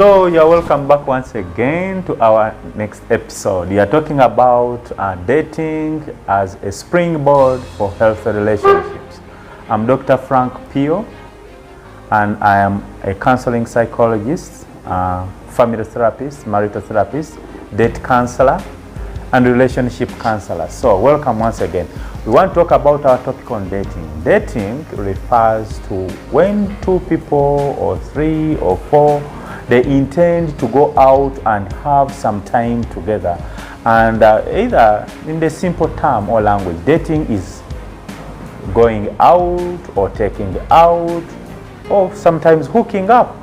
So you're welcome back once again to our next episode. We are talking about dating as a springboard for healthy relationships. I'm Dr. Frank Pio, and I am a counseling psychologist, family therapist, marital therapist, date counselor, and relationship counselor. So welcome once again. We want to talk about our topic on dating. Dating refers to when two people or three or four, they intend to go out and have some time together. And either in the simple term or language, dating is going out or taking out or sometimes hooking up.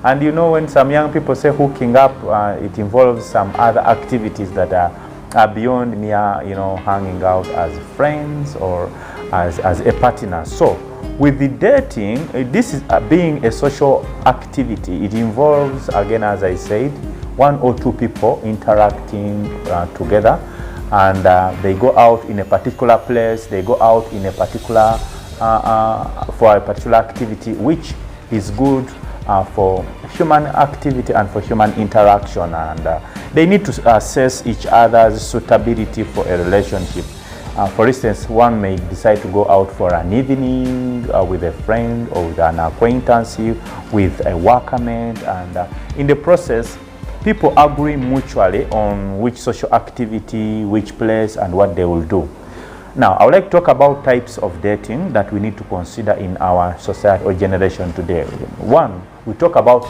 And you know, when some young people say hooking up, it involves some other activities that are beyond mere, hanging out as friends or as a partner. So with the dating, this is being a social activity. It involves, again, as I said, one or two people interacting together, and they go out in a particular place, they go out in a particular, for a particular activity, which is good for human activity and for human interaction, and they need to assess each other's suitability for a relationship. For instance, one may decide to go out for an evening with a friend or with an acquaintance, with a workmate, and in the process, people agree mutually on which social activity, which place, and what they will do. Now, I would like to talk about types of dating that we need to consider in our society or generation today. One, we talk about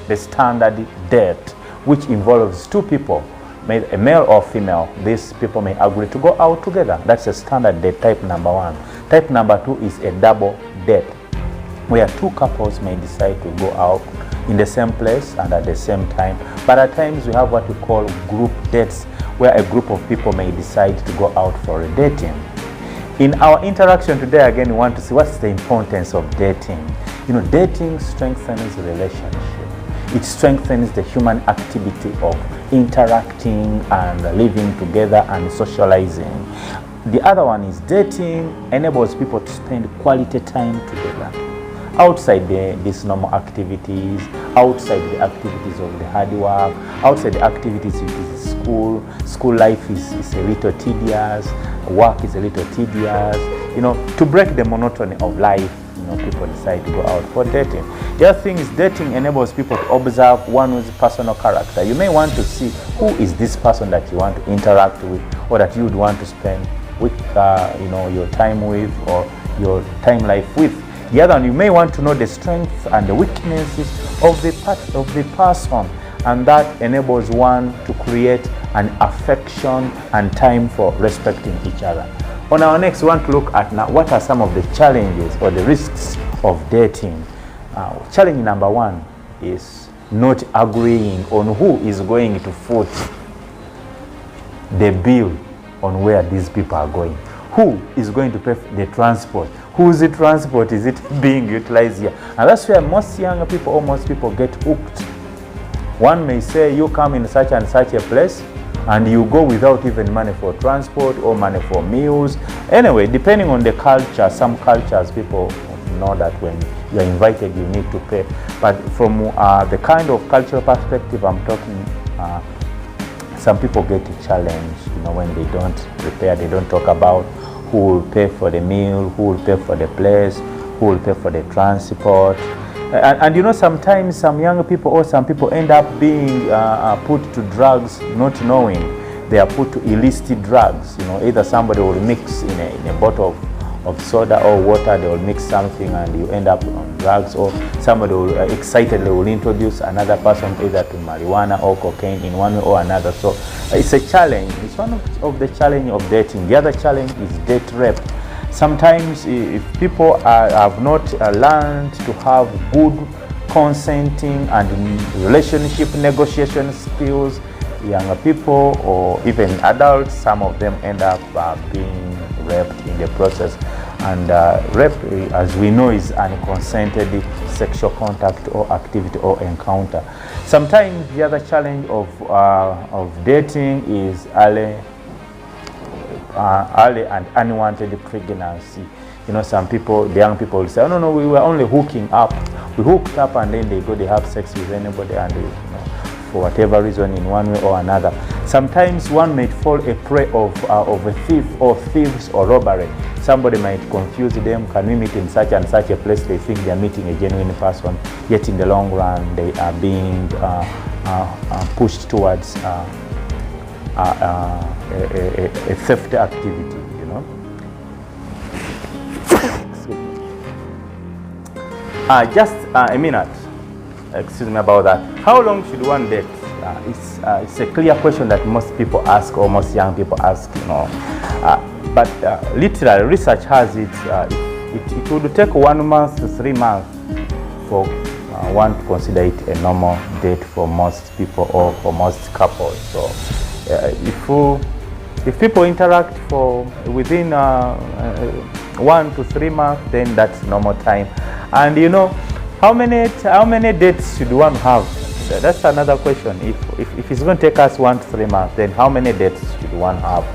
the standard date, which involves two people, a male or female. These people may agree to go out together. That's a standard date, type number one. Type number two is a double date, where two couples may decide to go out in the same place and at the same time. But at times we have what we call group dates, where a group of people may decide to go out for a dating. In our interaction today, again, we want to see what's the importance of dating. Dating strengthens relationship. It strengthens the human activity of interacting and living together and socializing. The other one is dating enables people to spend quality time together outside these normal activities, outside the activities of the hard work, outside the activities of school. School life is a little tedious, work is a little tedious. To break the monotony of life, people decide to go out for dating. The other thing is dating enables people to observe one's personal character. You may want to see who is this person that you want to interact with, or that you would want to spend with, your time with, or your time life with. The other one, you may want to know the strengths and the weaknesses of the person, and that enables one to create an affection and time for respecting each other. On our next, we want to look at now what are some of the challenges or the risks of dating. Challenge number one is not agreeing on who is going to foot the bill on where these people are going. Who is going to pay for the transport? Whose transport is it being utilized here? And that's where most young people or most people get hooked. One may say, you come in such and such a place, and you go without even money for transport or money for meals. Anyway, depending on the culture, some cultures people know that when you are invited, you need to pay. But from the kind of cultural perspective I'm talking, some people get challenged, when they don't prepare, they don't talk about who will pay for the meal, who will pay for the place, who will pay for the transport. And sometimes some young people or some people end up being put to drugs not knowing they are put to illicit drugs. Either somebody will mix in a bottle of soda or water, they will mix something and you end up on drugs, or somebody will excitedly will introduce another person either to marijuana or cocaine in one way or another. So it's a challenge. It's one of the challenge of dating. The other challenge is date rape. Sometimes if people have not learned to have good consenting and relationship negotiation skills, younger people or even adults, some of them end up being raped in the process. And rape, as we know, is unconsented sexual contact or activity or encounter. Sometimes the other challenge of dating is early and unwanted pregnancy. You know, some people, the young people will say, oh, no, we were only hooking up. We hooked up and then they have sex with anybody, and for whatever reason, in one way or another. Sometimes one may fall a prey of a thief or thieves or robbery. Somebody might confuse them. Can we meet in such and such a place? They think they are meeting a genuine person, yet in the long run they are being pushed towards a theft activity. Just a minute. Excuse me about that. How long should one date? It's a clear question that most people ask, or most young people ask. But literally, research has it. It would take 1 month to 3 months for one to consider it a normal date for most people or for most couples. So, if people interact for within 1 to 3 months, then that's normal time. And how many dates should one have? That's another question. If it's going to take us 1 to 3 months, then how many dates should one have?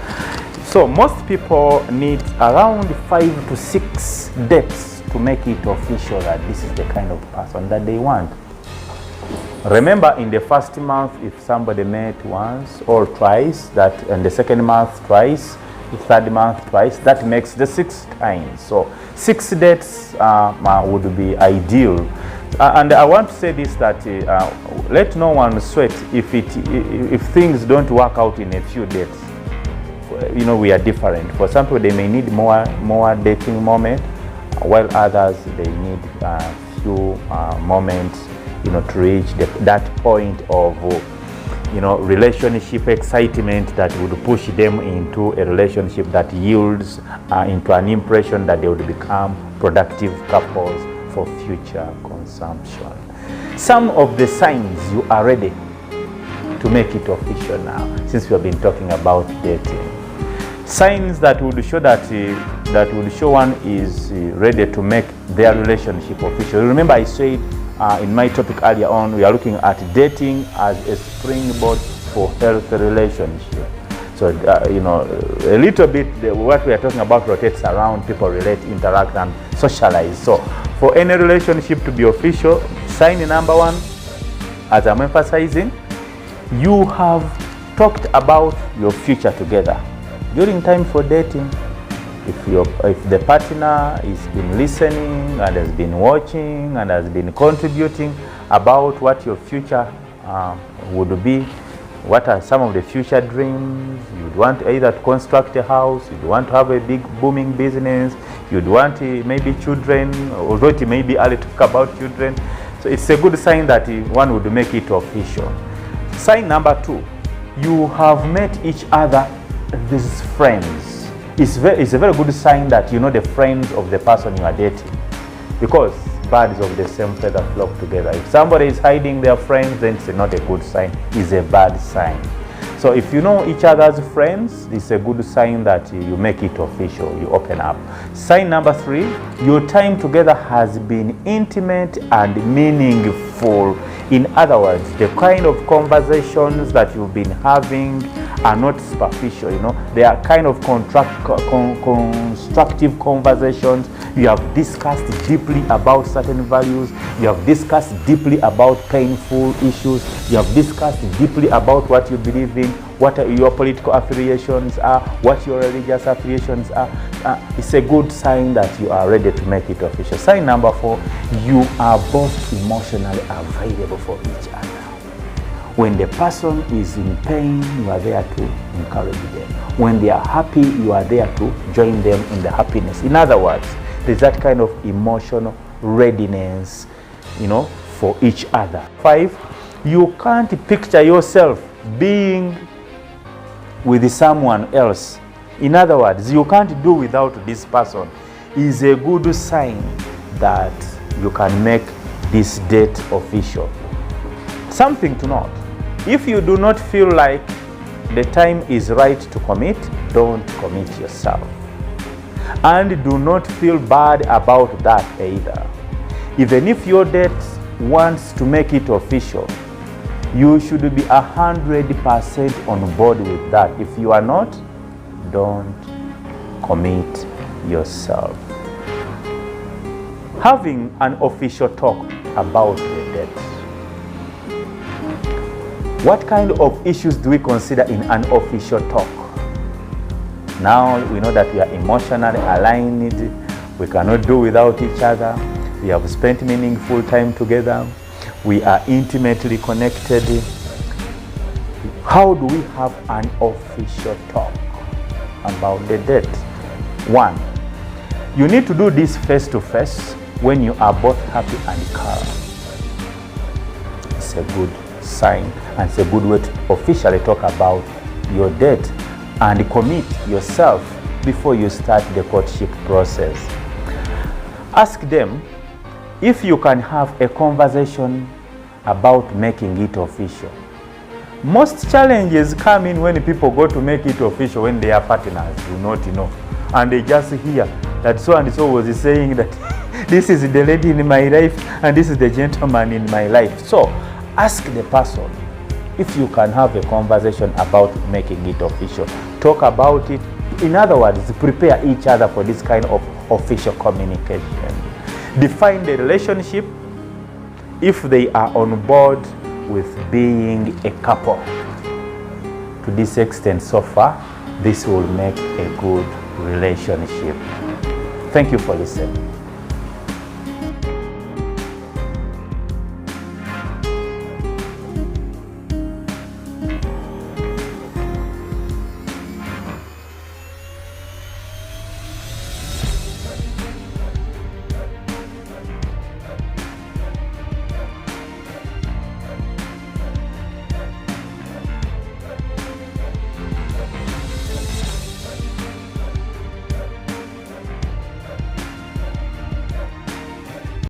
So most people need around 5 to 6 dates to make it official that this is the kind of person that they want. Remember, in the first month, if somebody met once or twice, that in the second month twice, the third month twice, that makes the 6th time. So 6 dates would be ideal. And I want to say this, that let no one sweat if things don't work out in a few dates. We are different. For some people, they may need more dating moments, while others, they need a few moments to reach that point of relationship excitement that would push them into a relationship that yields into an impression that they would become productive couples for future consumption. Some of the signs you are ready to make it official now, since we have been talking about dating. Signs that would show one is ready to make their relationship official. Remember, I said in my topic earlier on, we are looking at dating as a springboard for healthy relationship. So, a little bit what we are talking about rotates around people relate, interact, and socialize. So, for any relationship to be official, sign number 1, as I'm emphasizing, you have talked about your future together. During time for dating, if the partner has been listening and has been watching and has been contributing about what your future would be, what are some of the future dreams? You'd want either to construct a house, you'd want to have a big booming business, you'd want maybe children, although it may be early to talk about children. So it's a good sign that one would make it official. Sign number 2, you have met each other as friends. It's a very good sign that you know the friends of the person you are dating, because birds of the same feather flock together. If somebody is hiding their friends, then it's not a good sign, it's a bad sign. So if you know each other's friends, it's a good sign that you make it official, you open up. Sign number 3, your time together has been intimate and meaningful. In other words, the kind of conversations that you've been having are not superficial, they are kind of constructive conversations. You have discussed deeply about certain values, you have discussed deeply about painful issues, you have discussed deeply about what you believe in, what your political affiliations are, what your religious affiliations are. It's a good sign that you are ready to make it official. Sign number 4, you are both emotionally available for each other. When the person is in pain, you are there to encourage them. When they are happy, you are there to join them in the happiness. In other words, there's that kind of emotional readiness, for each other. 5, you can't picture yourself being with someone else. In other words, you can't do without this person. Is a good sign that you can make this date official. Something to note: if you do not feel like the time is right to commit, don't commit yourself. And do not feel bad about that either. Even if your date wants to make it official, you should be 100% on board with that. If you are not, don't commit yourself. Having an official talk about the debt. What kind of issues do we consider in an official talk? Now we know that we are emotionally aligned, we cannot do without each other, we have spent meaningful time together, we are intimately connected. How do we have an official talk about the debt? 1. You need to do this face to face when you are both happy and calm. It's a good sign and it's a good way to officially talk about your debt and commit yourself before you start the courtship process. Ask them if you can have a conversation about making it official. Most challenges come in when people go to make it official when their partners do not know, and they just hear that so and so was saying that this is the lady in my life and this is the gentleman in my life. So ask the person if you can have a conversation about making it official. Talk about it. In other words, prepare each other for this kind of official communication. Define the relationship if they are on board with being a couple. To this extent so far, this will make a good relationship. Thank you for listening.